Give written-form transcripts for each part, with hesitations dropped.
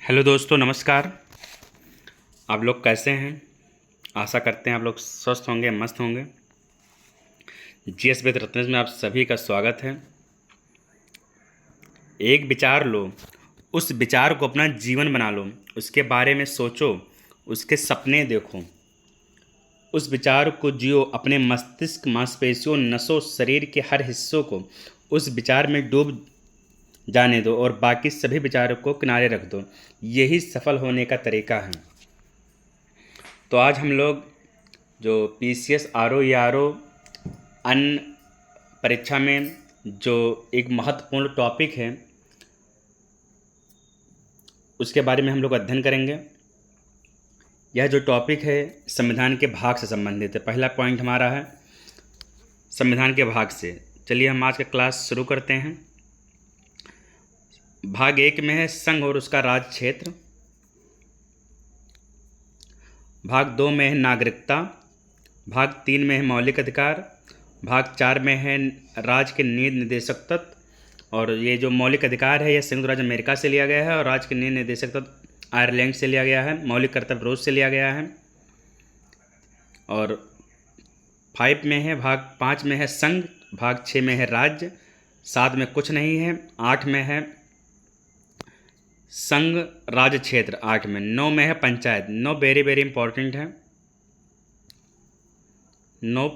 Hello दोस्तों, नमस्कार। आप लोग कैसे हैं? आशा करते हैं आप लोग स्वस्थ होंगे, मस्त होंगे। जीएस विद रत्नेश में आप सभी का स्वागत है। एक विचार लो, उस विचार को अपना जीवन बना लो, उसके बारे में सोचो, उसके सपने देखो, उस विचार को जियो। अपने मस्तिष्क, मांसपेशियों, नसों, शरीर के हर हिस्सों को उस विचार में डूब जाने दो और बाकी सभी विचारों को किनारे रख दो। यही सफल होने का तरीका है। तो आज हम लोग जो पीसीएस आरओ या आरओ अन्य परीक्षा में जो एक महत्वपूर्ण टॉपिक है उसके बारे में हम लोग अध्ययन करेंगे। यह जो टॉपिक है संविधान के भाग से संबंधित है। पहला पॉइंट हमारा है संविधान के भाग से। चलिए हम आज का क्लास शुरू करते हैं। भाग 1 में है संघ और उसका राज क्षेत्र। भाग 2 में है नागरिकता। भाग 3 में है मौलिक अधिकार। भाग 4 में है राज्य के नीति निर्देशक तत्व। और ये जो मौलिक अधिकार है यह संयुक्त राज्य अमेरिका से लिया गया है और राज्य के नीति निर्देशक तत्व आयरलैंड से लिया गया है। मौलिक कर्तव्य रूस से लिया गया है। और 5 में है भाग 5 में है संघ। भाग 6 में है राज्य। 7 में कुछ नहीं है। 8 में है संघ राज्य क्षेत्र। 8 में 9 में है पंचायत। 9 वेरी वेरी इंपॉर्टेंट है। 9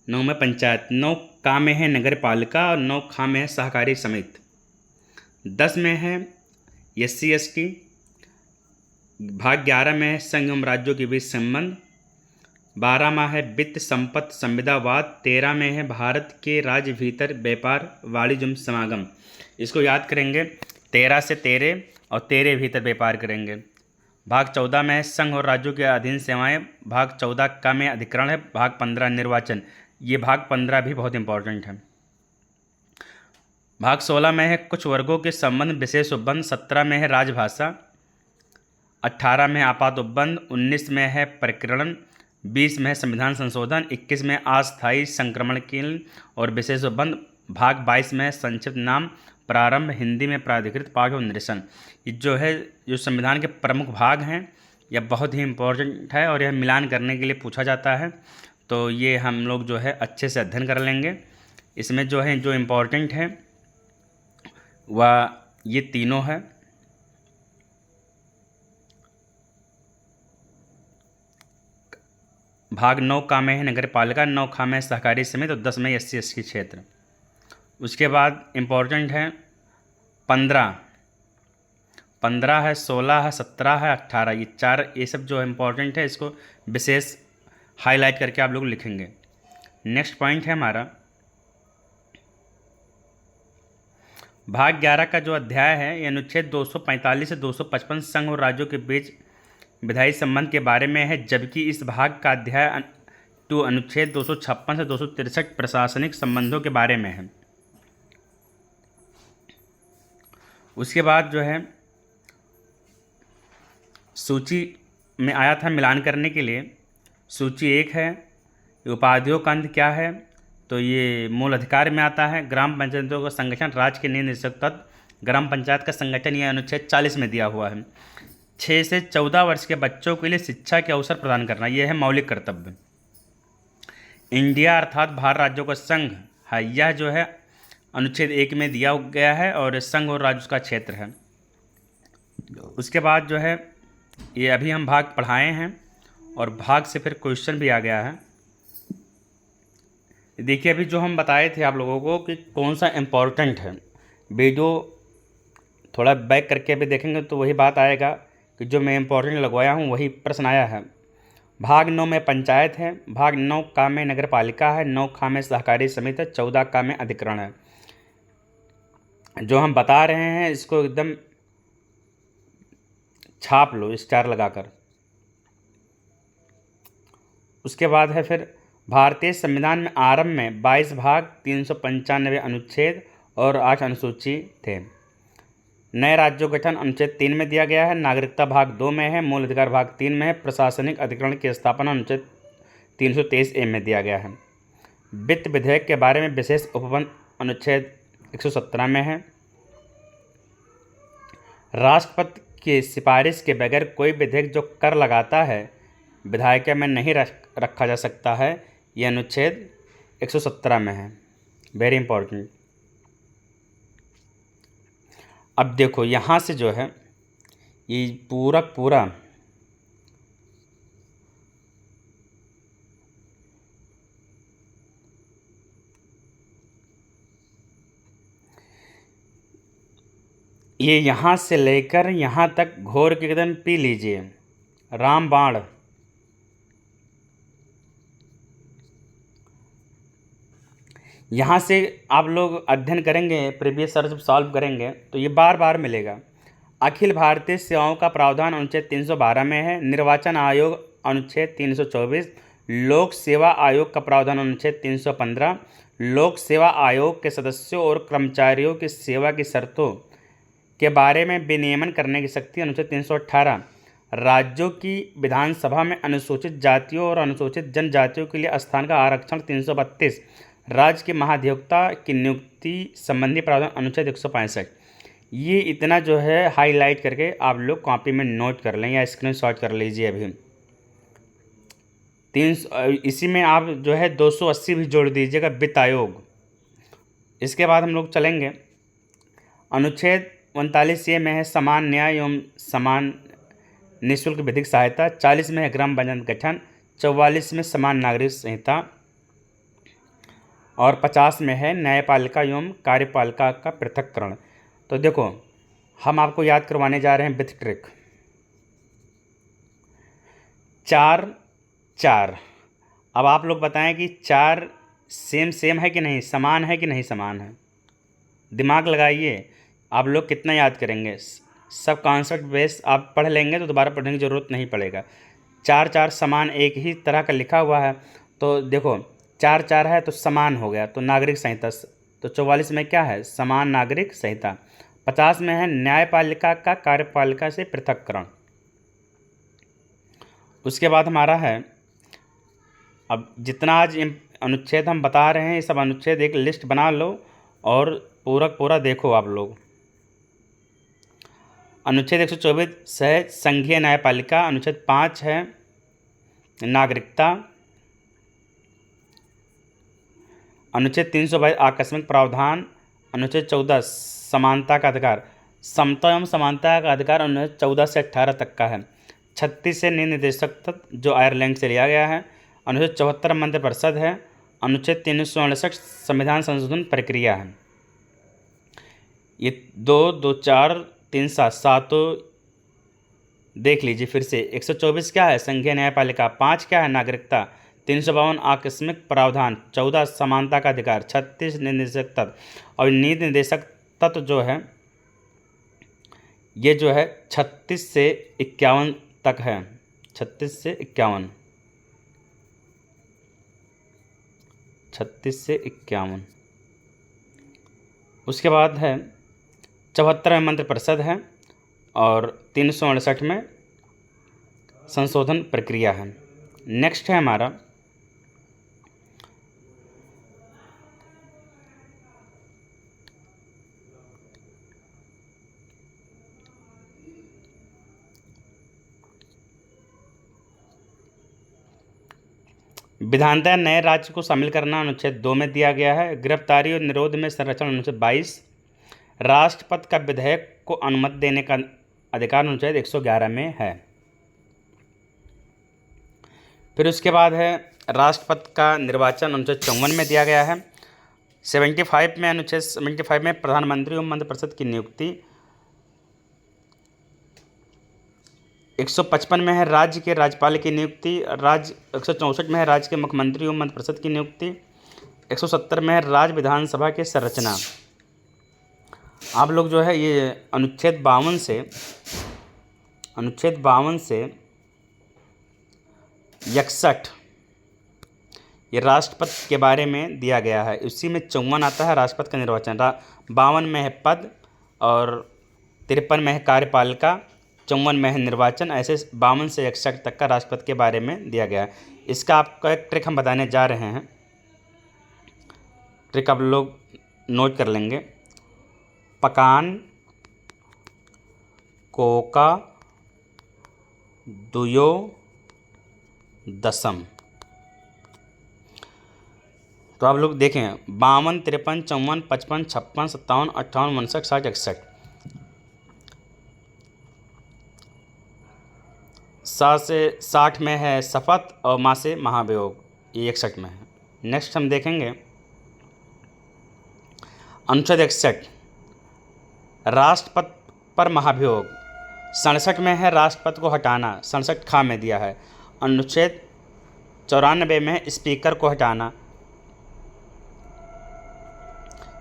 में पंचायत। 9 का में है नगर पालिका और 9 खा में है सहकारी समिति। 10 में है SC ST। भाग 11 में है संघ एवं राज्यों के बीच संबंध। 12 में है वित्त संपत्ति संविदावाद। 13 में है भारत के राज्य भीतर व्यापार वाणिज्य समागम। इसको याद करेंगे। 13 से 13 और 13 भीतर व्यापार करेंगे। भाग 14 में है संघ और राज्यों के अधीन सेवाएं। भाग 14 का में अधिकरण है। भाग 15 निर्वाचन। ये भाग 15 भी बहुत इंपॉर्टेंट है। भाग 16 में है कुछ वर्गों के संबंध विशेष उपबंध। 17 में है राजभाषा। 18 में आपात उपबंध। 19 में है प्रकरण। 20 में है संविधान संशोधन। 21 में अस्थायी संक्रमण के और विशेष उपबंध। भाग 22 में है संक्षिप्त नाम प्रारंभ, हिंदी में प्राधिकृत पाठ और निरसन। ये जो संविधान के प्रमुख भाग हैं यह बहुत ही इम्पोर्टेंट है और यह मिलान करने के लिए पूछा जाता है। तो ये हम लोग जो है अच्छे से अध्ययन कर लेंगे। इसमें जो इम्पोर्टेंट है वह ये तीनों है। भाग 9 का में है नगर पालिका। 9 खा में सहकारी समिति और 10 में SC ST क्षेत्र। उसके बाद इम्पोर्टेंट है 15 है, 16 है, 17 है, 18। ये 4 ये सब जो इम्पोर्टेंट है इसको विशेष हाईलाइट करके आप लोग लिखेंगे। नेक्स्ट पॉइंट है हमारा भाग 11 का जो अध्याय है ये अनुच्छेद 245 से 255 संघ और राज्यों के बीच विधायी संबंध के बारे में है, जबकि इस भाग का अध्याय अनुच्छेद 256 से 263 प्रशासनिक संबंधों के बारे में है। उसके बाद जो है सूची में आया था मिलान करने के लिए। सूची 1 है उपाधियों का अंत क्या है, तो ये मूल अधिकार में आता है। ग्राम पंचायतों का संगठन, राज्य के नीति निर्देशक तत्व, ग्राम पंचायत का संगठन, यह अनुच्छेद 40 में दिया हुआ है। 6 से 14 वर्ष के बच्चों के लिए शिक्षा के अवसर प्रदान करना, यह है मौलिक कर्तव्य। इंडिया अर्थात भारत राज्यों का संघ है, यह जो है अनुच्छेद 1 में दिया गया है और संघ और राज्य का क्षेत्र है। उसके बाद जो है ये अभी हम भाग पढ़ाए हैं और भाग से फिर क्वेश्चन भी आ गया है। देखिए अभी जो हम बताए थे आप लोगों को कि कौन सा इम्पोर्टेंट है, वीडियो थोड़ा बैक करके भी देखेंगे तो वही बात आएगा कि जो मैं इम्पोर्टेंट लगवाया हूँ वही प्रश्न आया है। भाग 9 में पंचायत है। भाग 9 का में नगर पालिका है। 9 खा में सहकारी समिति है। 14 का में अधिकरण है। जो हम बता रहे हैं इसको एकदम छाप लो स्टार लगाकर। उसके बाद है फिर भारतीय संविधान में आरंभ में 22 भाग, 395 अनुच्छेद और 8 अनुसूची थे। नए राज्यों गठन अनुच्छेद 3 में दिया गया है। नागरिकता भाग 2 में है। मूल अधिकार भाग 3 में है। प्रशासनिक अधिकरण की स्थापना अनुच्छेद 323A में दिया गया है। वित्त विधेयक के बारे में विशेष उपबंध अनुच्छेद 117 में है। राष्ट्रपति की सिफारिश के बगैर कोई विधेयक जो कर लगाता है विधायिका में नहीं रखा जा सकता है। यह अनुच्छेद 117 में है। Very important. अब देखो यहाँ से जो है ये पूरा ये यहाँ से लेकर यहाँ तक घोर के एकदम पी लीजिए, रामबाण। यहाँ से आप लोग अध्ययन करेंगे, प्रीवियस सर्च सॉल्व करेंगे तो ये बार बार मिलेगा। अखिल भारतीय सेवाओं का प्रावधान अनुच्छेद 312 में है। निर्वाचन आयोग अनुच्छेद 324, लोक सेवा आयोग का प्रावधान अनुच्छेद 315, लोक सेवा आयोग के सदस्यों और कर्मचारियों की सेवा की शर्तों के बारे में विनियमन करने की शक्ति अनुच्छेद 318, राज्यों की विधानसभा में अनुसूचित जातियों और अनुसूचित जनजातियों के लिए स्थान का आरक्षण 332, राज्य के महाधिवक्ता की नियुक्ति संबंधी प्रावधान अनुच्छेद 165। ये इतना जो है हाईलाइट करके आप लोग कॉपी में नोट कर लें या स्क्रीनशॉट कर लीजिए अभी। इसी में आप जो है 280 भी जोड़ दीजिएगा, वित्त आयोग। इसके बाद हम लोग चलेंगे अनुच्छेद 39 ये में है समान न्याय एवं समान निःशुल्क विधिक सहायता, 40 में है ग्राम पंचायत गठन, 44 में समान नागरिक संहिता और 50 में है न्यायपालिका एवं कार्यपालिका का पृथक्करण। तो देखो हम आपको याद करवाने जा रहे हैं विथ ट्रिक। 4 अब आप लोग बताएं कि 4 सेम है कि नहीं, समान है कि नहीं समान है। दिमाग लगाइए, आप लोग कितना याद करेंगे। सब कॉन्सेप्ट बेस आप पढ़ लेंगे तो दोबारा पढ़ने की ज़रूरत नहीं पड़ेगा। 4 समान एक ही तरह का लिखा हुआ है तो देखो 4 है तो समान हो गया, तो नागरिक संहिता। तो 44 में क्या है, समान नागरिक संहिता। 50 में है न्यायपालिका का कार्यपालिका से पृथक्करण। उसके बाद हमारा है, अब जितना आज अनुच्छेद हम बता रहे हैं ये सब अनुच्छेद एक लिस्ट बना लो और पूरा देखो आप लोग। अनुच्छेद 124 है संघीय न्यायपालिका, अनुच्छेद 5 है नागरिकता, अनुच्छेद 322 आकस्मिक प्रावधान, अनुच्छेद 14 समानता का अधिकार, समता एवं समानता का अधिकार अनुच्छेद 14 से 18 तक का है। 36 से निदेशक तत्व जो आयरलैंड से लिया गया है। अनुच्छेद 74 मंत्रिपरिषद है। अनुच्छेद 369 संविधान संशोधन प्रक्रिया है। ये 2, 4, 3, 7 देख लीजिए फिर से। 124 क्या है, संघीय न्यायपालिका। 5 क्या है, नागरिकता। 352 आकस्मिक प्रावधान। 14 समानता का अधिकार। 36 निदेशक तत्व। और नीति निदेशक तत्व जो है ये जो है 36 से 51 तक है। 36 से 51, 36 से 51। उसके बाद है 74 में मंत्रिपरिषद है और 368 में संशोधन प्रक्रिया है। नेक्स्ट है हमारा विधानतः नए राज्य को शामिल करना, अनुच्छेद 2 में दिया गया है। गिरफ्तारी और निरोध में संरक्षण, अनुच्छेद 22। राष्ट्रपति का विधेयक को अनुमति देने का अधिकार अनुच्छेद 111 में है। फिर उसके बाद है राष्ट्रपति का निर्वाचन, अनुच्छेद 54 में दिया गया है। 75 में, अनुच्छेद 75 में प्रधानमंत्री एवं मंत्रिपरिषद की नियुक्ति। 155 में है राज्य के राज्यपाल की नियुक्ति। 164 में है राज्य के मुख्यमंत्री एवं मंत्रिपरिषद की नियुक्ति। 170 में है राज्य विधानसभा की संरचना। आप लोग जो है ये अनुच्छेद 52 से 61 ये राष्ट्रपति के बारे में दिया गया है। उसी में 54 आता है राष्ट्रपति का निर्वाचन। 52 में है पद और 53 में है कार्यपालिका, 54 में है निर्वाचन। ऐसे 52 से 61 तक का राष्ट्रपति के बारे में दिया गया है। इसका आपका एक ट्रिक हम बताने जा रहे हैं। ट्रिक आप लोग नोट कर लेंगे। पकान कोका दुयो दशम। तो आप लोग देखें 52, 53, 54, 55, 56, 57, 58, 59, 60, 61। 7 से 60 में है शपथ और माँ से महाभियोग, ये 61 में है। नेक्स्ट हम देखेंगे अनुच्छेद 61 राष्ट्रपति पर महाभियोग। 67 में है राष्ट्रपति को हटाना, 67 खा में दिया है। अनुच्छेद 94 में है स्पीकर को हटाना,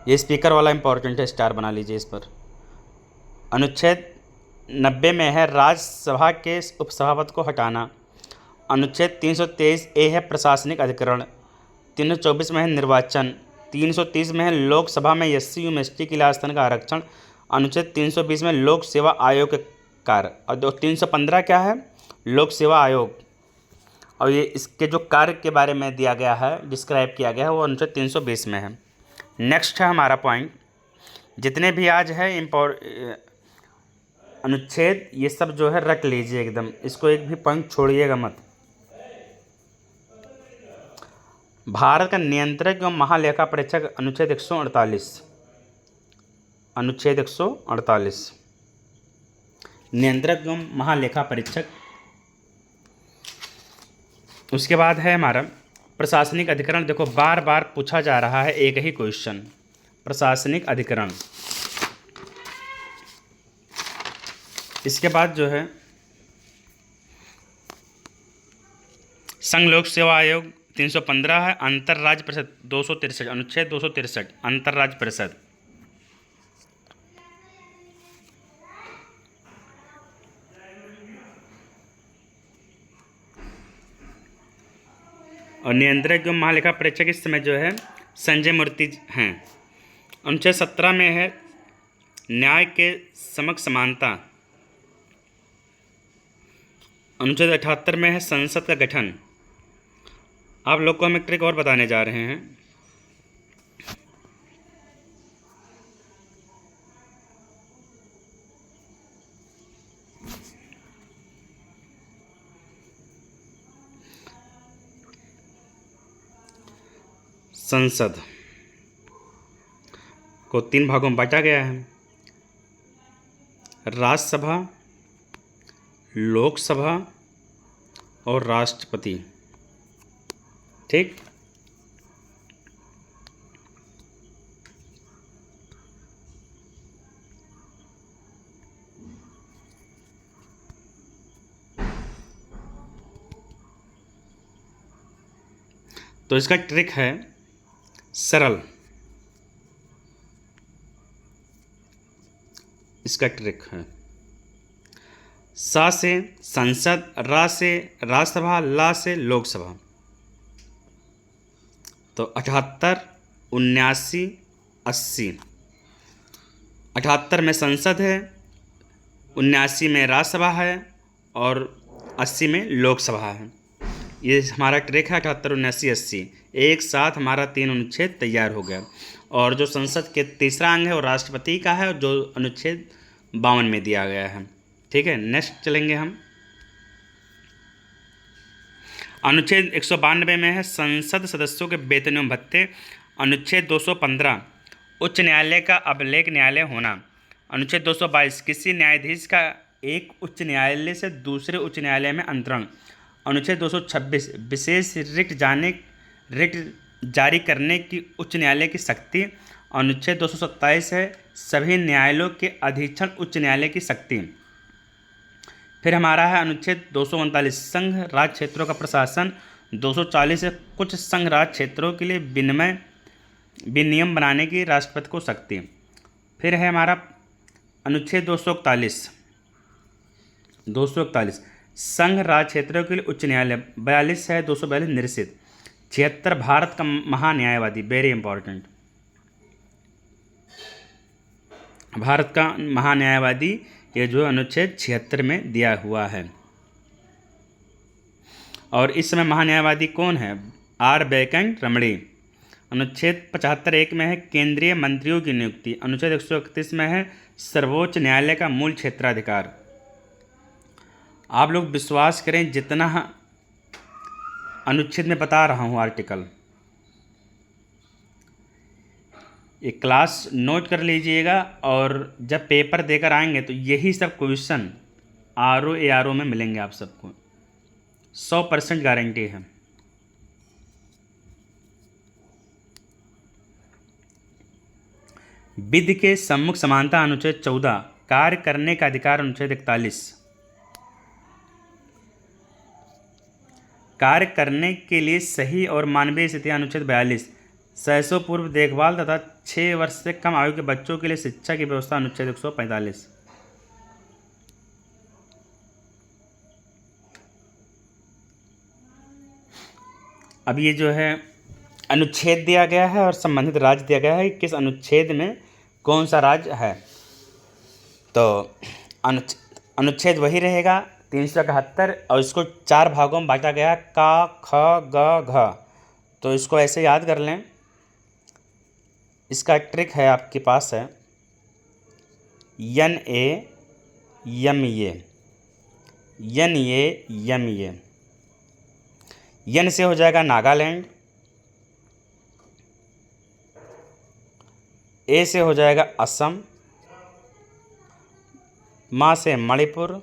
ये स्पीकर वाला इंपॉर्टेंट है, स्टार बना लीजिए इस पर। अनुच्छेद 90 में है राज्यसभा के उपसभापति को हटाना। अनुच्छेद 323 ए है प्रशासनिक अधिकरण। 324 में है निर्वाचन। 330 में है लोकसभा में एससी एसटी के लिए आस्थान का आरक्षण। अनुच्छेद 320 में लोक सेवा आयोग के कार्य। और 315 क्या है, लोक सेवा आयोग, और ये इसके जो कार्य के बारे में दिया गया है, डिस्क्राइब किया गया है, वो अनुच्छेद 320 में है। नेक्स्ट है हमारा पॉइंट, जितने भी आज है अनुच्छेद, ये सब जो है रख लीजिए एकदम, इसको एक भी पॉइंट छोड़िएगा मत। भारत का नियंत्रक एवं महालेखा परीक्षक अनुच्छेद 148, अनुच्छेद 148 नियंत्रक एवं महालेखा परीक्षक। उसके बाद है हमारा प्रशासनिक अधिकरण। देखो बार बार पूछा जा रहा है एक ही क्वेश्चन, प्रशासनिक अधिकरण। इसके बाद जो है संघ लोक सेवा आयोग 315 है। अंतर्राज्य परिषद 263, अनुच्छेद 263 अंतर्राज्य परिषद। और नियंत्रक एवं महालेखा परीक्षक इस समय जो है संजय मूर्ति हैं। अनुच्छेद 17 में है न्याय के समक्ष समानता। अनुच्छेद 78 में है संसद का गठन। आप लोग को हम एक ट्रिक और बताने जा रहे हैं। संसद को 3 भागों में बांटा गया है, राज्यसभा, लोकसभा और राष्ट्रपति। ठीक, तो इसका ट्रिक है सरल। इसका ट्रिक है सा से संसद, रा से राज्यसभा, ला से लोकसभा। तो 78, 79, 80। 78 में संसद है, 79 में राज्यसभा है और 80 में लोकसभा है। ये हमारा ट्रिक है 78, 79, 80। एक साथ हमारा 3 अनुच्छेद तैयार हो गया। और जो संसद के तीसरा अंग है वो राष्ट्रपति का है, जो अनुच्छेद 52 में दिया गया है। ठीक है, नेक्स्ट चलेंगे हम। अनुच्छेद 192 में है संसद सदस्यों के वेतन एवं भत्ते। अनुच्छेद 215 उच्च न्यायालय का अभिलेख न्यायालय होना। अनुच्छेद 222 किसी न्यायाधीश का एक उच्च न्यायालय से दूसरे उच्च न्यायालय में अंतरण। अनुच्छेद 226 विशेष रिट जारी करने की उच्च न्यायालय की शक्ति। अनुच्छेद 227 है सभी न्यायालयों के अधीक्षण उच्च न्यायालय की शक्ति। फिर हमारा है अनुच्छेद 239 संघ राज्य क्षेत्रों का प्रशासन। 240 है कुछ संघ राज्य क्षेत्रों के लिए विनियम बनाने की राष्ट्रपति को शक्ति। फिर है हमारा अनुच्छेद 241 संघ राज्य क्षेत्रों के लिए उच्च न्यायालय। 42 है 242 निरसित। 76 भारत का महान्यायवादी, वेरी इंपॉर्टेंट, भारत का महान्यायवादी, ये जो अनुच्छेद 76 में दिया हुआ है। और इस समय महान्यायवादी कौन है? आर वेंकट रमणी। अनुच्छेद 75(1) में है केंद्रीय मंत्रियों की नियुक्ति। अनुच्छेद 131 में है सर्वोच्च न्यायालय का मूल क्षेत्राधिकार। आप लोग विश्वास करें, जितना अनुच्छेद में बता रहा हूँ आर्टिकल, ये क्लास नोट कर लीजिएगा, और जब पेपर देकर आएंगे तो यही सब क्वेश्चन RO ARO में मिलेंगे आप सबको, 100% गारंटी है। विधि के सम्मुख समानता अनुच्छेद 14, कार्य करने का अधिकार अनुच्छेद 41, कार्य करने के लिए सही और मानवीय स्थिति अनुच्छेद 42, सहसो पूर्व देखभाल तथा 6 वर्ष से कम आयु के बच्चों के लिए शिक्षा की व्यवस्था अनुच्छेद 145। अब ये जो है अनुच्छेद दिया गया है और संबंधित राज्य दिया गया है कि किस अनुच्छेद में कौन सा राज्य है। तो अनुच्छेद वही रहेगा 371, और इसको 4 भागों में बांटा गया, का, ख, ग, घ। तो इसको ऐसे याद कर लें। इसका ट्रिक है, आपके पास है NA MA, NA MA। यन से हो जाएगा नागालैंड, ए से हो जाएगा असम, मा से मणिपुर,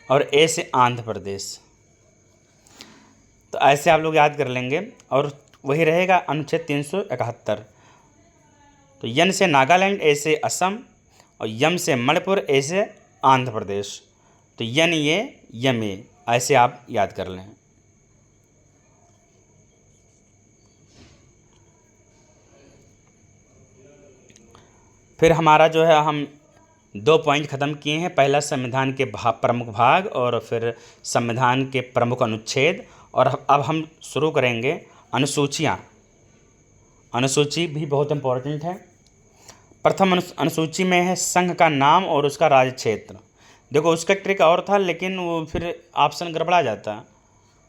और ए से आंध्र प्रदेश। तो ऐसे आप लोग याद कर लेंगे, और वही रहेगा अनुच्छेद 371। तो यन से नागालैंड, ए से असम, और यम से मणिपुर, ए से आंध्र प्रदेश। तो यन ये यम ए, ऐसे आप याद कर लें। फिर हमारा जो है, हम 2 पॉइंट ख़त्म किए हैं। पहला संविधान के प्रमुख भाग, और फिर संविधान के प्रमुख अनुच्छेद। और अब हम शुरू करेंगे अनुसूचियाँ। अनुसूची भी बहुत इम्पोर्टेंट है। प्रथम अनुसूची में है संघ का नाम और उसका राज्य क्षेत्र। देखो, उसका ट्रिक और था, लेकिन वो फिर ऑप्शन गड़बड़ा जाता।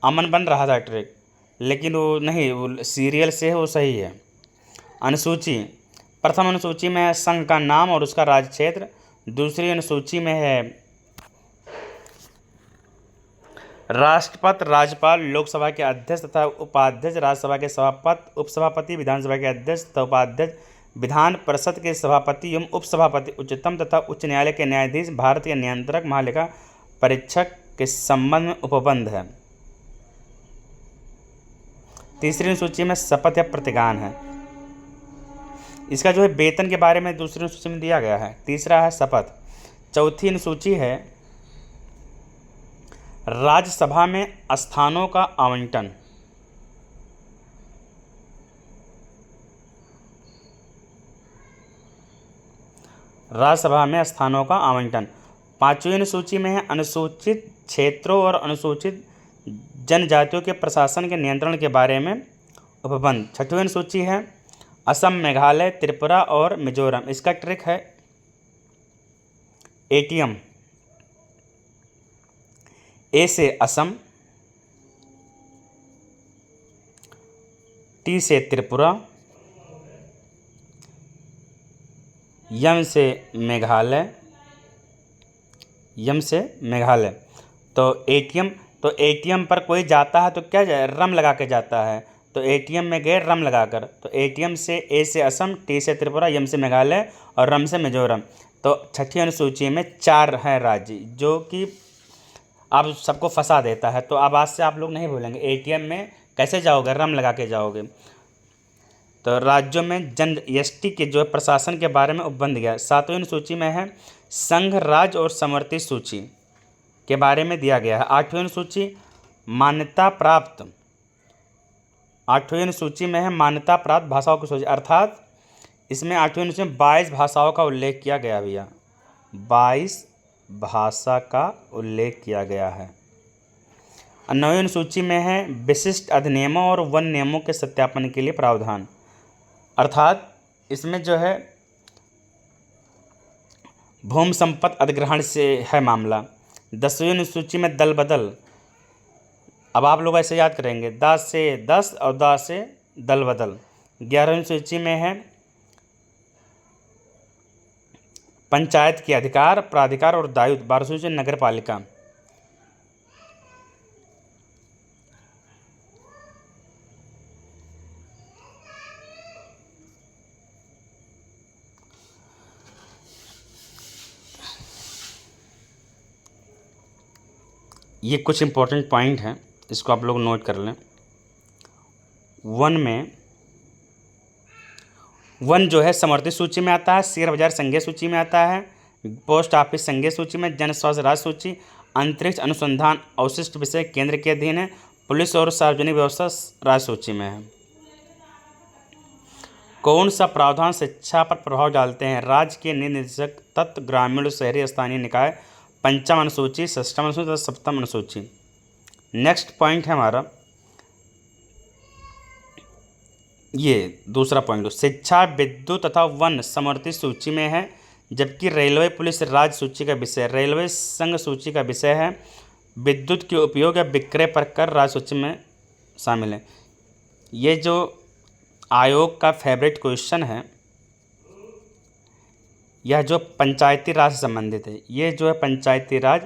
अमन बन रहा था ट्रिक, लेकिन वो नहीं, वो सीरियल से है, वो सही है। अनुसूची, प्रथम अनुसूची में है संघ का नाम और उसका राज्य क्षेत्र। दूसरी अनुसूची में है राष्ट्रपति, राज्यपाल, लोकसभा के अध्यक्ष तथा उपाध्यक्ष, राज्यसभा के सभापति, उपसभापति, विधानसभा के अध्यक्ष तथा उपाध्यक्ष, विधान परिषद के सभापति एवं उपसभापति, उच्चतम तथा उच्च न्यायालय के न्यायाधीश, भारत के नियंत्रक महालेखा परीक्षक के संबंध में उपबंध है। तीसरी अनुसूची में शपथ या प्रतिज्ञान है। इसका जो है वेतन के बारे में दूसरी अनुसूची में दिया गया है। तीसरा है शपथ। चौथी अनुसूची है राज्यसभा में स्थानों का आवंटन। राज्यसभा में स्थानों का आवंटन। पांचवी अनुसूची में है अनुसूचित क्षेत्रों और अनुसूचित जनजातियों के प्रशासन के नियंत्रण के बारे में उपबंध। छठवीं अनुसूची है असम, मेघालय, त्रिपुरा और मिजोरम। इसका ट्रिक है ATM। ए से असम, T से त्रिपुरा, यम से मेघालय, यम से मेघालय। तो ATM पर कोई जाता है तो क्या रम लगा के जाता है। तो ATM में गए रम लगाकर। तो ATM से ए से असम, T से त्रिपुरा, यम से मेघालय और रम से मिजोरम। तो छठी अनुसूची में 4 हैं राज्य, जो कि आप सबको फंसा देता है। तो अब आज से आप लोग नहीं भूलेंगे ATM में कैसे जाओगे, रम लगा के जाओगे। तो राज्यों में ST के जो प्रशासन के बारे में उपबंध गया। 7वीं अनुसूची में है संघ, राज्य और समवर्ती सूची के बारे में दिया गया है। 8वीं अनुसूची मान्यता प्राप्त, 8वीं अनुसूची में है मान्यता प्राप्त भाषाओं की सूची, अर्थात इसमें 8वीं अनुसूची में 22 भाषाओं का उल्लेख किया गया भैया, 22 भाषा का उल्लेख किया गया है। 9वीं अनुसूची में है विशिष्ट अधिनियमों और वन नियमों के सत्यापन के लिए प्रावधान, अर्थात इसमें जो है भूमि संपत्ति अधिग्रहण से है मामला। 10वीं अनुसूची में दल बदल। अब आप लोग ऐसे याद करेंगे 10 से 10 और 10 से दल बदल। 11वीं अनुसूची में है पंचायत के अधिकार, प्राधिकार और दायित्व। 12वीं सूची नगर पालिका। ये कुछ इंपॉर्टेंट पॉइंट हैं, इसको आप लोग नोट कर लें। वन जो है समवर्ती सूची में आता है, शेयर बाजार संघीय सूची में आता है, पोस्ट ऑफिस संघीय सूची में, जन स्वास्थ्य राज्य सूची, अंतरिक्ष अनुसंधान अवशिष्ट विषय केंद्र के अधीन है, पुलिस और सार्वजनिक व्यवस्था राज्य सूची में है। कौन सा प्रावधान शिक्षा पर प्रभाव डालते हैं? राज्य के निर्देशक तत्व, ग्रामीण और शहरी स्थानीय निकाय, पंचम अनुसूची, षष्ठम अनुसूची तथा सप्तम अनुसूची। नेक्स्ट पॉइंट है हमारा ये दूसरा पॉइंट, शिक्षा, विद्युत तथा वन समवर्ती सूची में है, जबकि रेलवे पुलिस राज्य सूची का विषय, रेलवे संघ सूची का विषय है। विद्युत के उपयोग या विक्रय पर कर राज्य सूची में शामिल है। ये जो आयोग का फेवरेट क्वेश्चन है, यह जो पंचायती राज से संबंधित है, ये जो है पंचायती राज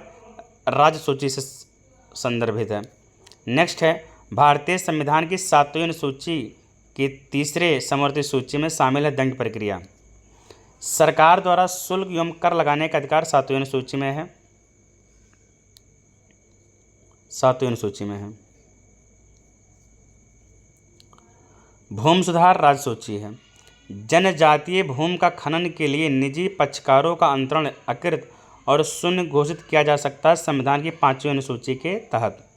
राज्य सूची से संदर्भित है। नेक्स्ट है भारतीय संविधान की 7वीं अनुसूची की तीसरे समवर्ती सूची में शामिल है दंड प्रक्रिया। सरकार द्वारा शुल्क एवं कर लगाने का अधिकार 7वीं अनुसूची में है, 7वीं अनुसूची में है। भूमि सुधार राज्य सूची है। जनजातीय भूमि का खनन के लिए निजी पक्षकारों का अंतरण अकृत और शून्य घोषित किया जा सकता है संविधान की 5वीं अनुसूची के तहत।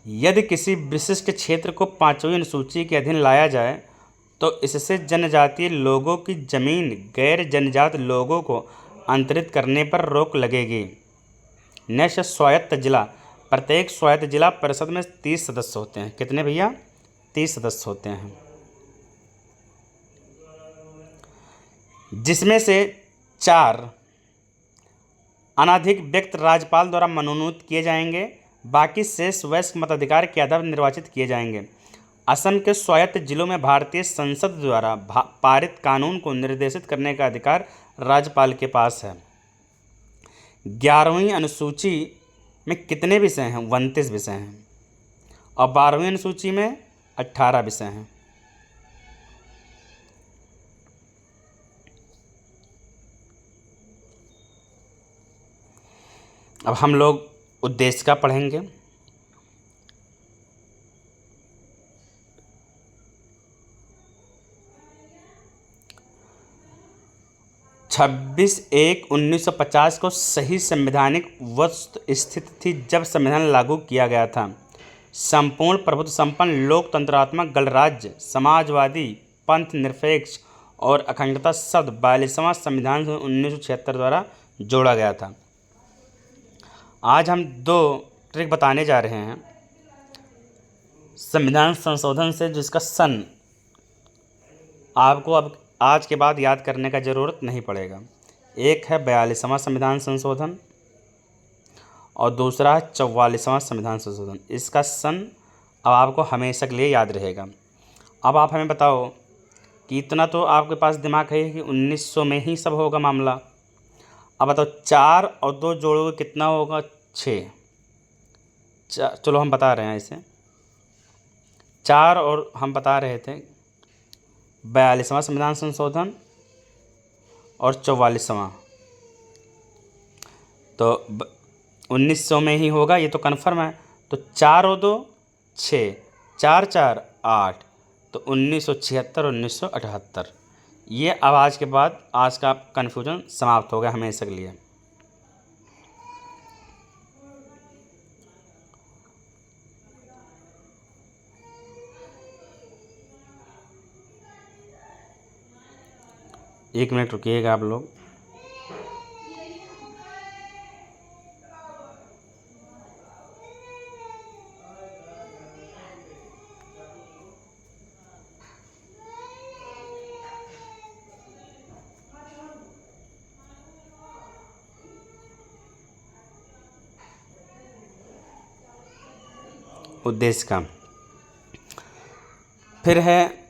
यदि किसी विशिष्ट क्षेत्र को 5वीं अनुसूची के अधीन लाया जाए तो इससे जनजातीय लोगों की जमीन गैर जनजात लोगों को अंतरित करने पर रोक लगेगी। नेक्स्ट, स्वायत्त जिला। प्रत्येक स्वायत्त जिला परिषद में 30 सदस्य होते हैं। कितने भैया? 30 सदस्य होते हैं, जिसमें से 4 अनधिक व्यक्ति राज्यपाल द्वारा मनोनीत किए जाएंगे, बाकी शेष वयस्क मताधिकार के आधार पर निर्वाचित किए जाएंगे। असम के स्वायत्त जिलों में भारतीय संसद द्वारा पारित कानून को निर्देशित करने का अधिकार राज्यपाल के पास है। 11वीं अनुसूची में कितने विषय हैं? 29 विषय हैं, और 12वीं अनुसूची में 18 विषय हैं। अब हम लोग उद्देश्य का पढ़ेंगे। 26/1/1950 को सही संवैधानिक वस्तु स्थिति थी जब संविधान लागू किया गया था। संपूर्ण प्रभुत्व संपन्न लोकतंत्रात्मक गणराज्य, समाजवादी, पंथ निरपेक्ष और अखंडता शब्द 42वां संविधान 1976 द्वारा जोड़ा गया था। आज हम 2 ट्रिक बताने जा रहे हैं संविधान संशोधन से, जिसका सन आपको अब आज के बाद याद करने का ज़रूरत नहीं पड़ेगा। एक है 42वां संविधान संशोधन और दूसरा है 44वां संविधान संशोधन। इसका सन अब आपको हमेशा के लिए याद रहेगा। अब आप हमें बताओ कि इतना तो आपके पास दिमाग है कि 1900 में ही सब होगा मामला। अब बताओ 4 और 2 जोड़ोगे कितना होगा? 6। चलो हम बता रहे हैं इसे। 4 और हम बता रहे थे 42वां संविधान संशोधन और 44वां, तो 1900 में ही होगा, ये तो कन्फर्म है। तो 4 और 2 6, 4 4 8, तो 1976 और 1978। ये अब आज के बाद आज का कन्फ्यूजन समाप्त हो गया हमेशा के लिए। एक मिनट रुकिएगा आप लोग। उद्देश्य का फिर है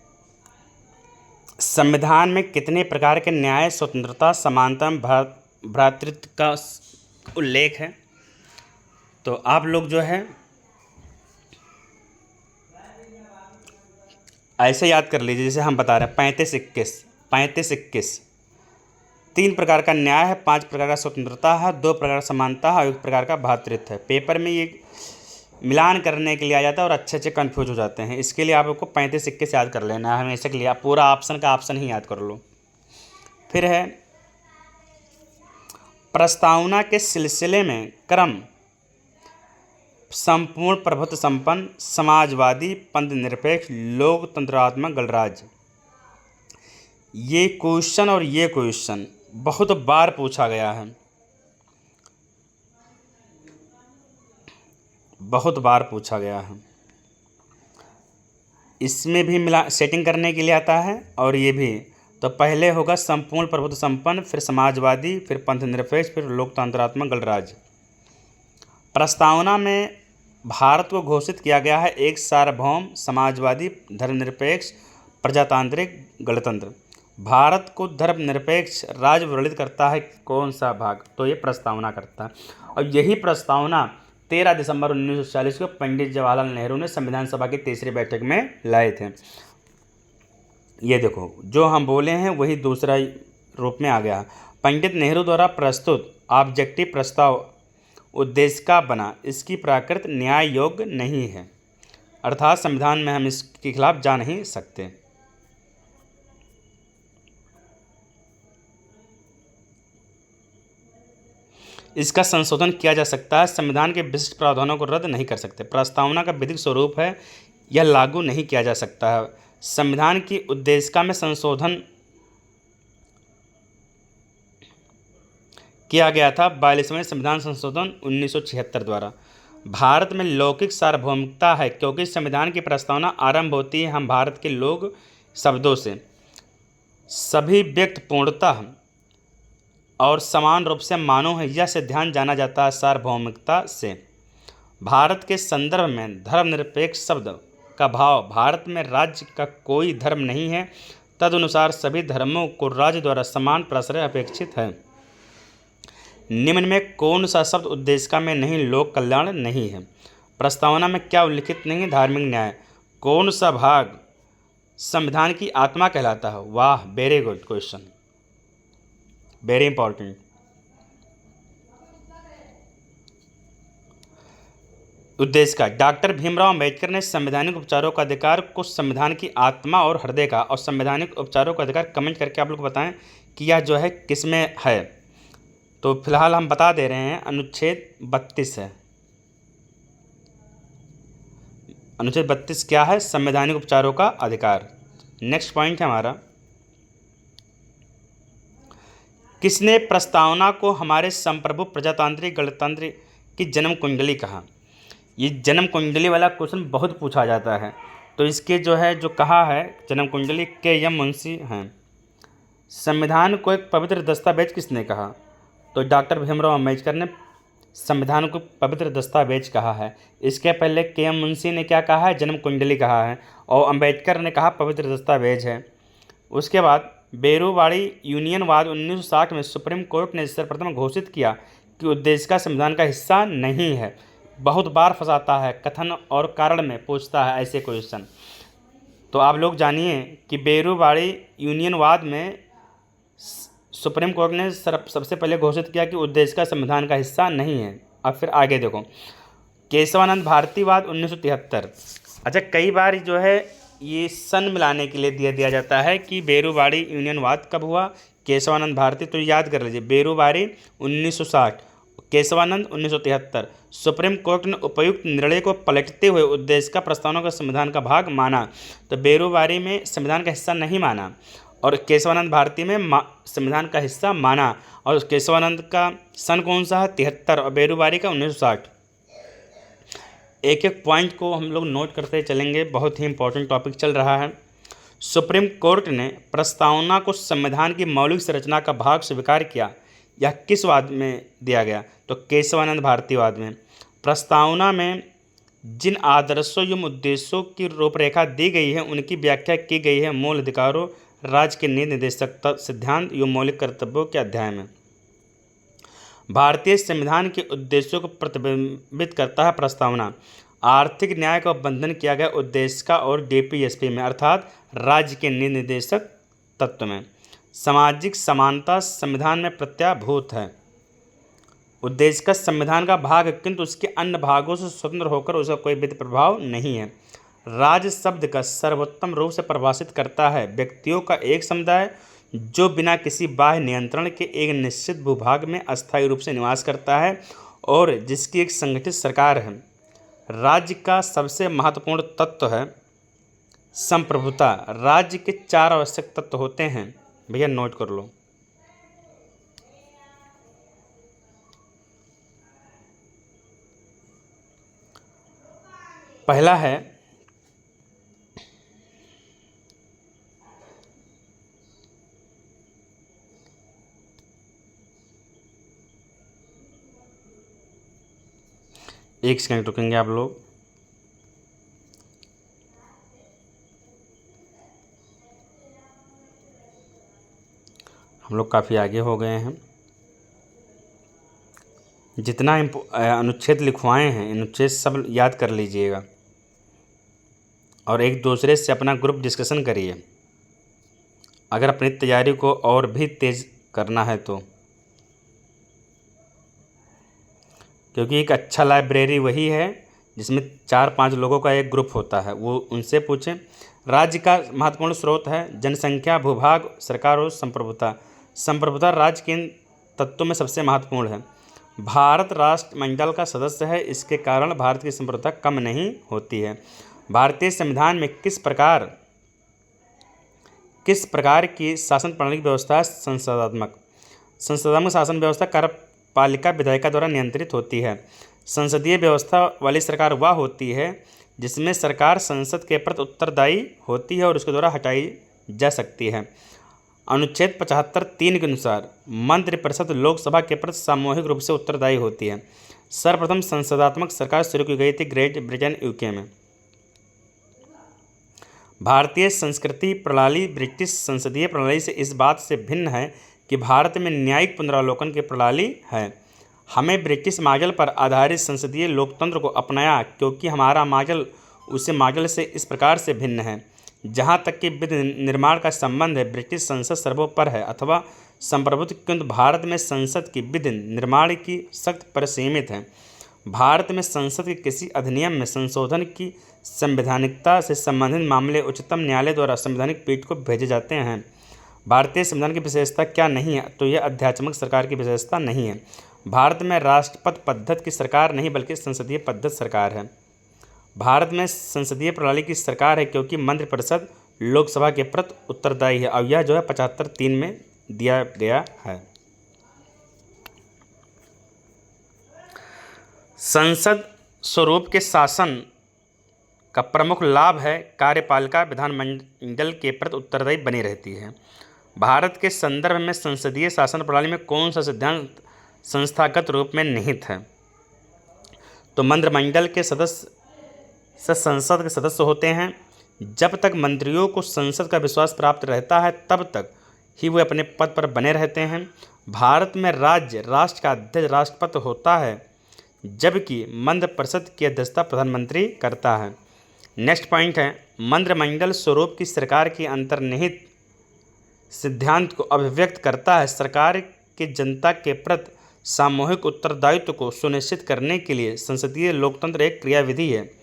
संविधान में कितने प्रकार के न्याय, स्वतंत्रता, समानता, भ्रातृत्व का उल्लेख है? तो आप लोग जो है ऐसे याद कर लीजिए, जैसे हम बता रहे हैं 35-21 3 प्रकार का न्याय है, 5 प्रकार का स्वतंत्रता है, 2 प्रकार का समानता है और 1 प्रकार का भ्रातृत्व है। पेपर में ये मिलान करने के लिए आ जाता है और अच्छे कन्फ्यूज हो जाते हैं। इसके लिए आपको 35-21 याद कर लेना है हमेशा के लिए। आप पूरा ऑप्शन का ऑप्शन ही याद कर लो। फिर है प्रस्तावना के सिलसिले में क्रम संपूर्ण प्रभुत्व संपन्न, समाजवादी, पंथ निरपेक्ष, लोकतंत्रात्मक, गणराज्य। ये क्वेश्चन बहुत बार पूछा गया है, इसमें भी मिला सेटिंग करने के लिए आता है और ये भी। तो पहले होगा संपूर्ण प्रभुत्व संपन्न, फिर समाजवादी, फिर पंथ निरपेक्ष, फिर लोकतंत्रात्मक, गणराज्य। प्रस्तावना में भारत को घोषित किया गया है एक सार्वभौम, समाजवादी, धर्मनिरपेक्ष, प्रजातांत्रिक, गणतंत्र। भारत को धर्मनिरपेक्ष राज्य वर्णित करता है कौन सा भाग? तो ये प्रस्तावना करता है। और यही प्रस्तावना 13 दिसंबर 1940 को पंडित जवाहरलाल नेहरू ने संविधान सभा की तीसरी बैठक में लाए थे। ये देखो, जो हम बोले हैं वही दूसरा रूप में आ गया। पंडित नेहरू द्वारा प्रस्तुत ऑब्जेक्टिव प्रस्ताव उद्देश्य का बना, इसकी प्राकृत न्याय योग्य नहीं है, अर्थात संविधान में हम इसके खिलाफ जा नहीं सकते। इसका संशोधन किया जा सकता है, संविधान के विशिष्ट प्रावधानों को रद्द नहीं कर सकते। प्रस्तावना का विधिक स्वरूप है, यह लागू नहीं किया जा सकता है। संविधान की उद्देशिका में संशोधन किया गया था 42वें संविधान संशोधन 1976 द्वारा। भारत में लौकिक सार्वभौमिकता है क्योंकि संविधान की प्रस्तावना आरंभ होती है हम भारत के लोग शब्दों से। सभी व्यक्ति पूर्णतः और समान रूप से मानव है, यह सिद्धांत जाना जाता है सार्वभौमिकता से। भारत के संदर्भ में धर्मनिरपेक्ष शब्द का भाव भारत में राज्य का कोई धर्म नहीं है, तदनुसार सभी धर्मों को राज्य द्वारा समान प्रश्रय अपेक्षित है। निम्न में कौन सा शब्द उद्देशिका में नहीं, लोक कल्याण नहीं है? प्रस्तावना में क्या उल्लिखित नहीं है? धार्मिक न्याय। कौन सा भाग संविधान की आत्मा कहलाता है? वाह, very good question, very important. उद्देशिका। डॉक्टर भीमराव अंबेडकर ने संवैधानिक उपचारों का अधिकार को संविधान की आत्मा और हृदय का और संवैधानिक उपचारों का अधिकार कमेंट करके आप लोग बताएं कि यह जो है किसमें है। तो फिलहाल हम बता दे रहे हैं अनुच्छेद 32 है। अनुच्छेद 32 क्या है? संवैधानिक उपचारों का अधिकार। नेक्स्ट पॉइंट है हमारा, किसने प्रस्तावना को हमारे संप्रभु प्रजातांत्रिक गणतंत्र की जन्म कुंडली कहा? ये जन्म कुंडली वाला क्वेश्चन बहुत पूछा जाता है। तो इसके जो कहा है जन्म कुंडली, के.एम. मुंशी हैं। संविधान को एक पवित्र दस्तावेज किसने कहा? तो डॉक्टर भीमराव अम्बेडकर ने संविधान को पवित्र दस्तावेज कहा है। इसके पहले के.एम. मुंशी ने क्या कहा है? जन्म कुंडली कहा है। और अम्बेडकर ने कहा पवित्र दस्तावेज है। उसके बाद बेरूवाड़ी यूनियनवाद 1960 में सुप्रीम कोर्ट ने सर्वप्रथम घोषित किया कि उद्देशिका संविधान का हिस्सा नहीं है। बहुत बार फंसाता है, कथन और कारण में पूछता है ऐसे क्वेश्चन। तो आप लोग जानिए कि बेरूवाड़ी यूनियनवाद में सुप्रीम कोर्ट ने सबसे पहले घोषित किया कि उद्देशिका संविधान का हिस्सा नहीं है। अब फिर आगे देखो, केशवानंद भारतीवाद 1973। अच्छा, कई बार जो है ये सन मिलाने के लिए दिया जाता है कि बेरूवाड़ी यूनियनवाद कब हुआ, केशवानंद भारती। तो याद कर लीजिए, बेरूवाड़ी 1960, केशवानंद 1973। सुप्रीम कोर्ट ने उपयुक्त निर्णय को पलटते हुए उद्देशिका प्रस्तावना को संविधान का भाग माना। तो बेरूवाड़ी में संविधान का हिस्सा नहीं माना और केशवानंद भारती में संविधान का हिस्सा माना। और केशवानंद का सन कौन सा है? 73 और बेरूवाड़ी का 1960। एक एक पॉइंट को हम लोग नोट करते चलेंगे, बहुत ही इंपॉर्टेंट टॉपिक चल रहा है। सुप्रीम कोर्ट ने प्रस्तावना को संविधान की मौलिक संरचना का भाग स्वीकार किया। यह किस वाद में दिया गया? तो केशवानंद भारतीवाद में। प्रस्तावना में जिन आदर्शों एवं उद्देश्यों की रूपरेखा दी गई है उनकी व्याख्या की गई है मूल अधिकारों, राज्य के नीति निर्देशक सिद्धांत एवं मौलिक कर्तव्यों के अध्याय में। भारतीय संविधान के उद्देश्यों को प्रतिबिंबित करता है प्रस्तावना। आर्थिक न्याय का बंधन किया गया उद्देश्य का और डीपीएसपी में अर्थात राज्य के नीति निर्देशक तत्व में। सामाजिक समानता संविधान में प्रत्याभूत है। उद्देश्य का संविधान का भाग है किंतु उसके अन्य भागों से स्वतंत्र होकर उसका कोई विधि प्रभाव नहीं है। राज्य शब्द का सर्वोत्तम रूप से परिभाषित करता है व्यक्तियों का एक समुदाय जो बिना किसी बाह्य नियंत्रण के एक निश्चित भूभाग में अस्थायी रूप से निवास करता है और जिसकी एक संगठित सरकार है। राज्य का सबसे महत्वपूर्ण तत्व है संप्रभुता। राज्य के 4 आवश्यक तत्व होते हैं, भैया नोट कर लो। पहला है एक सेकंड रुकेंगे आप लोग। हम लोग काफ़ी आगे हो गए हैं। जितना अनुच्छेद लिखवाए हैं अनुच्छेद सब याद कर लीजिएगा और एक दूसरे से अपना ग्रुप डिस्कशन करिए अगर अपनी तैयारी को और भी तेज़ करना है तो, क्योंकि एक अच्छा लाइब्रेरी वही है जिसमें 4-5 लोगों का एक ग्रुप होता है, वो उनसे पूछें। राज्य का महत्वपूर्ण स्रोत है जनसंख्या, भूभाग, सरकार और संप्रभुता। संप्रभुता राज्य के इन तत्वों में सबसे महत्वपूर्ण है। भारत राष्ट्रमंडल का सदस्य है, इसके कारण भारत की संप्रभुता कम नहीं होती है। भारतीय संविधान में किस प्रकार की शासन प्रणाली की व्यवस्था है? संसदात्मक शासन व्यवस्था कार्यपालिका विधायिका द्वारा नियंत्रित होती है। संसदीय व्यवस्था वाली सरकार वह होती है जिसमें सरकार संसद के प्रति उत्तरदायी होती है और उसके द्वारा हटाई जा सकती है। अनुच्छेद 75(3) के अनुसार मंत्रिपरिषद लोकसभा के प्रति सामूहिक रूप से उत्तरदायी होती है। सर्वप्रथम संसदात्मक सरकार शुरू की गई थी ग्रेट ब्रिटेन यूके में। भारतीय संस्कृति प्रणाली ब्रिटिश संसदीय प्रणाली से इस बात से भिन्न है कि भारत में न्यायिक पुनरावलोकन की प्रणाली है। हमें ब्रिटिश मॉडल पर आधारित संसदीय लोकतंत्र को अपनाया क्योंकि हमारा मॉडल उसे मॉडल से इस प्रकार से भिन्न है। जहाँ तक कि विधि निर्माण का संबंध है ब्रिटिश संसद सर्वोपर है अथवा संप्रभुत्व, किंतु भारत में संसद की विधि निर्माण की सख्त पर सीमित है। भारत में संसद के किसी अधिनियम में संशोधन की संवैधानिकता से संबंधित मामले उच्चतम न्यायालय द्वारा संवैधानिक पीठ को भेजे जाते हैं। भारतीय संविधान की विशेषता क्या नहीं है? तो यह अध्यात्मक सरकार की विशेषता नहीं है। भारत में राष्ट्रपति पद्धति की सरकार नहीं बल्कि संसदीय पद्धति सरकार है। भारत में संसदीय प्रणाली की सरकार है क्योंकि मंत्रिपरिषद लोकसभा के प्रति उत्तरदायी है और यह जो है 75(3) में दिया गया है। संसद स्वरूप के शासन का प्रमुख लाभ है कार्यपालिका विधानमंडल के प्रति उत्तरदायी बनी रहती है। भारत के संदर्भ में संसदीय शासन प्रणाली में कौन सा सिद्धांत संस्थागत रूप में निहित है? तो मंत्रिमंडल के सदस्य संसद के सदस्य होते हैं। जब तक मंत्रियों को संसद का विश्वास प्राप्त रहता है तब तक ही वे अपने पद पर बने रहते हैं। भारत में राष्ट्र का अध्यक्ष राष्ट्रपति होता है जबकि मंत्रिपरिषद की अध्यक्षता प्रधानमंत्री करता है। नेक्स्ट पॉइंट है मंत्रिमंडल स्वरूप की सरकार की अंतर्निहित सिद्धांत को अभिव्यक्त करता है। सरकार के जनता के प्रति सामूहिक उत्तरदायित्व को सुनिश्चित करने के लिए संसदीय लोकतंत्र एक क्रियाविधि है।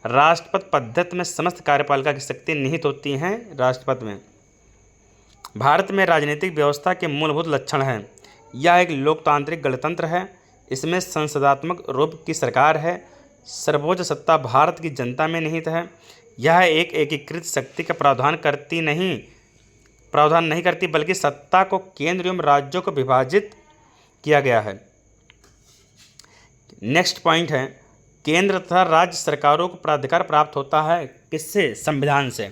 राष्ट्रपति पद्धति में समस्त कार्यपालिका की शक्ति निहित होती हैं राष्ट्रपति में। भारत में राजनीतिक व्यवस्था के मूलभूत लक्षण हैं। यह एक लोकतांत्रिक गणतंत्र है। इसमें संसदात्मक रूप की सरकार है। सर्वोच्च सत्ता भारत की जनता में निहित है। यह एक एकीकृत शक्ति का प्रावधान नहीं करती बल्कि सत्ता को केंद्र एवं राज्यों को विभाजित किया गया है। नेक्स्ट पॉइंट है केंद्र तथा राज्य सरकारों को प्राधिकार प्राप्त होता है किससे? संविधान से।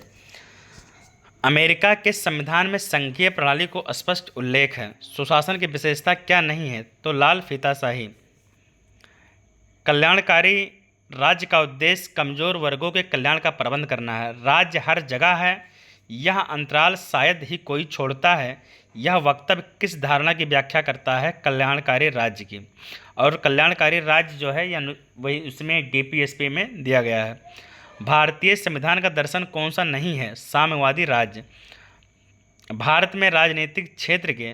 अमेरिका के संविधान में संघीय प्रणाली को स्पष्ट उल्लेख है। सुशासन की विशेषता क्या नहीं है? तो लाल फीताशाही। कल्याणकारी राज्य का उद्देश्य कमजोर वर्गों के कल्याण का प्रबंध करना है। राज्य हर जगह है यह अंतराल शायद ही कोई छोड़ता है। यह वक्तव्य किस धारणा की व्याख्या करता है? कल्याणकारी राज्य की। और कल्याणकारी राज्य जो है या वही उसमें DPSP में दिया गया है। भारतीय संविधान का दर्शन कौन सा नहीं है? साम्यवादी राज्य। भारत में राजनीतिक क्षेत्र के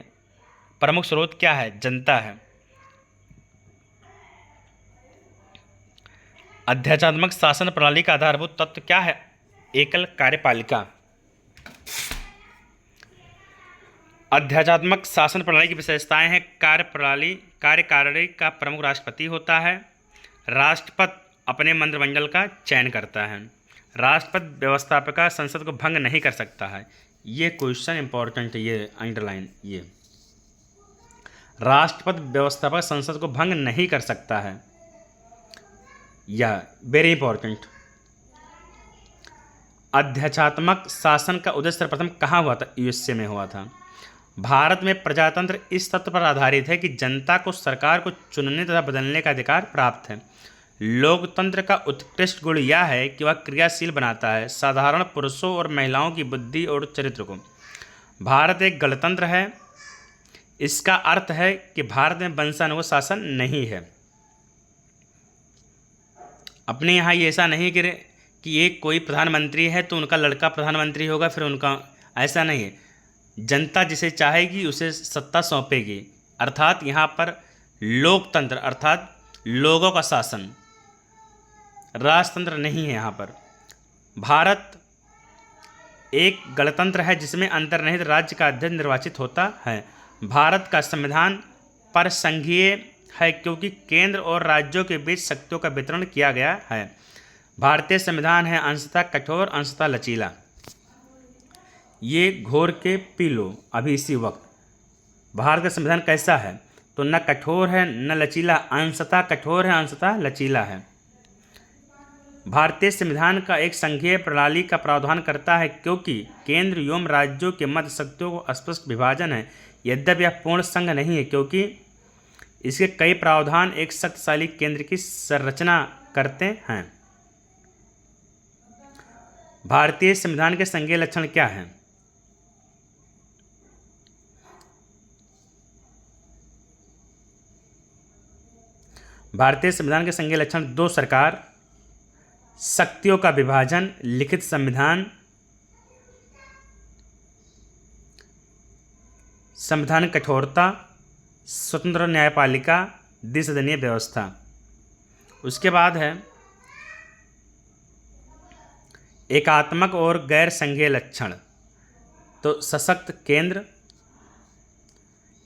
प्रमुख स्रोत क्या है? जनता है। अध्यात्मक शासन प्रणाली का आधारभूत तत्व क्या है? एकल कार्यपालिका। अध्यात्मक शासन प्रणाली की विशेषताएं हैं। कार्यकारिणी का प्रमुख राष्ट्रपति होता है। राष्ट्रपति अपने मंत्रिमंडल का चयन करता है। राष्ट्रपति व्यवस्थापिका संसद को भंग नहीं कर सकता है। ये क्वेश्चन इंपॉर्टेंट है, ये अंडरलाइन। ये राष्ट्रपति व्यवस्थापक संसद को भंग नहीं कर सकता है, यह वेरी इंपॉर्टेंट। अध्यात्मक शासन का उदय सर्वप्रथम कहाँ हुआ था? USA में हुआ था। भारत में प्रजातंत्र इस तथ्य पर आधारित है कि जनता को सरकार को चुनने तथा बदलने का अधिकार प्राप्त है। लोकतंत्र का उत्कृष्ट गुण यह है कि वह क्रियाशील बनाता है साधारण पुरुषों और महिलाओं की बुद्धि और चरित्र को। भारत एक गणतंत्र है। इसका अर्थ है कि भारत में वंशानुगत शासन नहीं है। अपने यहाँ ये ऐसा नहीं कि एक कोई प्रधानमंत्री है तो उनका लड़का प्रधानमंत्री होगा, फिर उनका, ऐसा नहीं है। जनता जिसे चाहेगी उसे सत्ता सौंपेगी। अर्थात यहाँ पर लोकतंत्र अर्थात लोगों का शासन, राजतंत्र नहीं है। यहाँ पर भारत एक गणतंत्र है जिसमें अंतर्निहित राज्य का अध्यक्ष निर्वाचित होता है। भारत का संविधान परसंघीय है क्योंकि केंद्र और राज्यों के बीच शक्तियों का वितरण किया गया है। भारतीय संविधान है अंशतः कठोर अंशतः लचीला। ये घोर के पी लो अभी इसी वक्त। भारत का संविधान कैसा है? तो न कठोर है न लचीला, अंशतः कठोर है अंशतः लचीला है। भारतीय संविधान का एक संघीय प्रणाली का प्रावधान करता है क्योंकि केंद्र एवं राज्यों के मध्य शक्तियों को स्पष्ट विभाजन है। यद्यपि यह पूर्ण संघ नहीं है क्योंकि इसके कई प्रावधान एक शक्तिशाली केंद्र की संरचना करते हैं। भारतीय संविधान के संघीय लक्षण क्या हैं? भारतीय संविधान के संघीय लक्षण 2 सरकार, शक्तियों का विभाजन, लिखित संविधान, संविधान कठोरता, स्वतंत्र न्यायपालिका, द्विसदनीय व्यवस्था। उसके बाद है एकात्मक और गैर संघीय लक्षण। तो सशक्त केंद्र,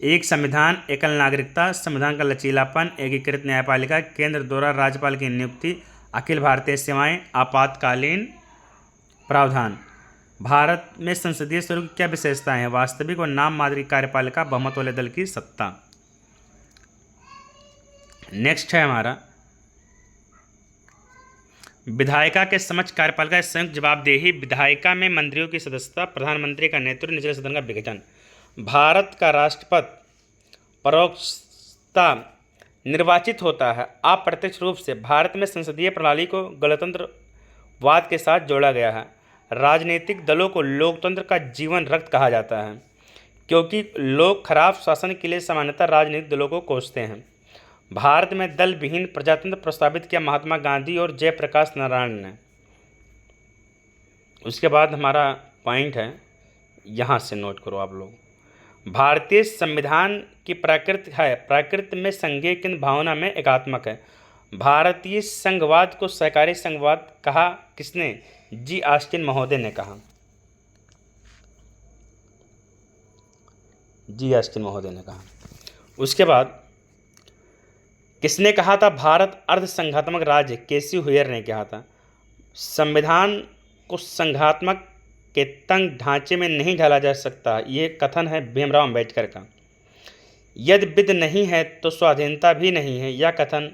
एक संविधान, एकल नागरिकता, संविधान का लचीलापन, एकीकृत न्यायपालिका, केंद्र द्वारा राज्यपाल की नियुक्ति, अखिल भारतीय सेवाएं, आपातकालीन प्रावधान। भारत में संसदीय स्वरूप की क्या विशेषताएं हैं? वास्तविक और नाम मात्र कार्यपालिका, बहुमत वाले दल की सत्ता। नेक्स्ट है हमारा विधायिका के समक्ष कार्यपालिका संयुक्त जवाबदेही। विधायिका में मंत्रियों की सदस्यता, प्रधानमंत्री का नेतृत्व, निचले सदन का विघटन। भारत का राष्ट्रपति परोक्षता निर्वाचित होता है। अप्रत्यक्ष रूप से भारत में संसदीय प्रणाली को गणतंत्रवाद के साथ जोड़ा गया है। राजनीतिक दलों को लोकतंत्र का जीवन रक्त कहा जाता है क्योंकि लोग खराब शासन के लिए सामान्यतः राजनीतिक दलों को कोसते हैं। भारत में दल विहीन प्रजातंत्र प्रस्तावित किया महात्मा गांधी और जयप्रकाश नारायण ने। उसके बाद हमारा पॉइंट है, यहाँ से नोट करो आप लोग। भारतीय संविधान की प्रकृति में संघीय किंतु भावना में एकात्मक है। भारतीय संघवाद को सहकारी संघवाद कहा किसने? जी ऑस्टिन महोदय ने कहा। जी ऑस्टिन महोदय ने कहा। उसके बाद किसने कहा था भारत अर्ध संघात्मक राज्य? केसी हुयर ने कहा था। संविधान को संघात्मक के तंग ढांचे में नहीं ढाला जा सकता, ये कथन है भीमराव अंबेडकर का। यदि विध नहीं है तो स्वाधीनता भी नहीं है, यह कथन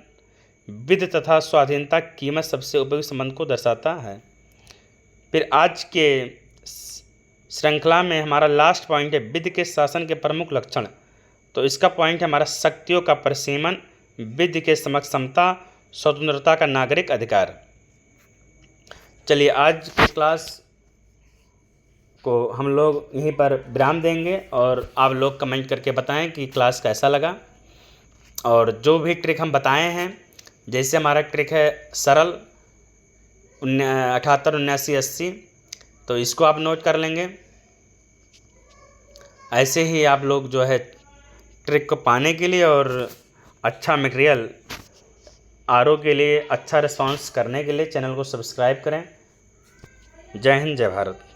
विध तथा स्वाधीनता कीमत सबसे उपयुक्त संबंध को दर्शाता है। फिर आज के श्रृंखला में हमारा लास्ट पॉइंट है विध के शासन के प्रमुख लक्षण। तो इसका पॉइंट है हमारा शक्तियों का परिसीमन, विधि के समक्ष समता, स्वतंत्रता का नागरिक अधिकार। चलिए आज की क्लास को हम लोग यहीं पर विराम देंगे और आप लोग कमेंट करके बताएं कि क्लास कैसा लगा। और जो भी ट्रिक हम बताए हैं, जैसे हमारा ट्रिक है सरल 78, 79, 80, तो इसको आप नोट कर लेंगे। ऐसे ही आप लोग जो है ट्रिक को पाने के लिए और अच्छा मटेरियल आरओ के लिए अच्छा रिस्पांस करने के लिए चैनल को सब्सक्राइब करें। जय हिंद, जय भारत।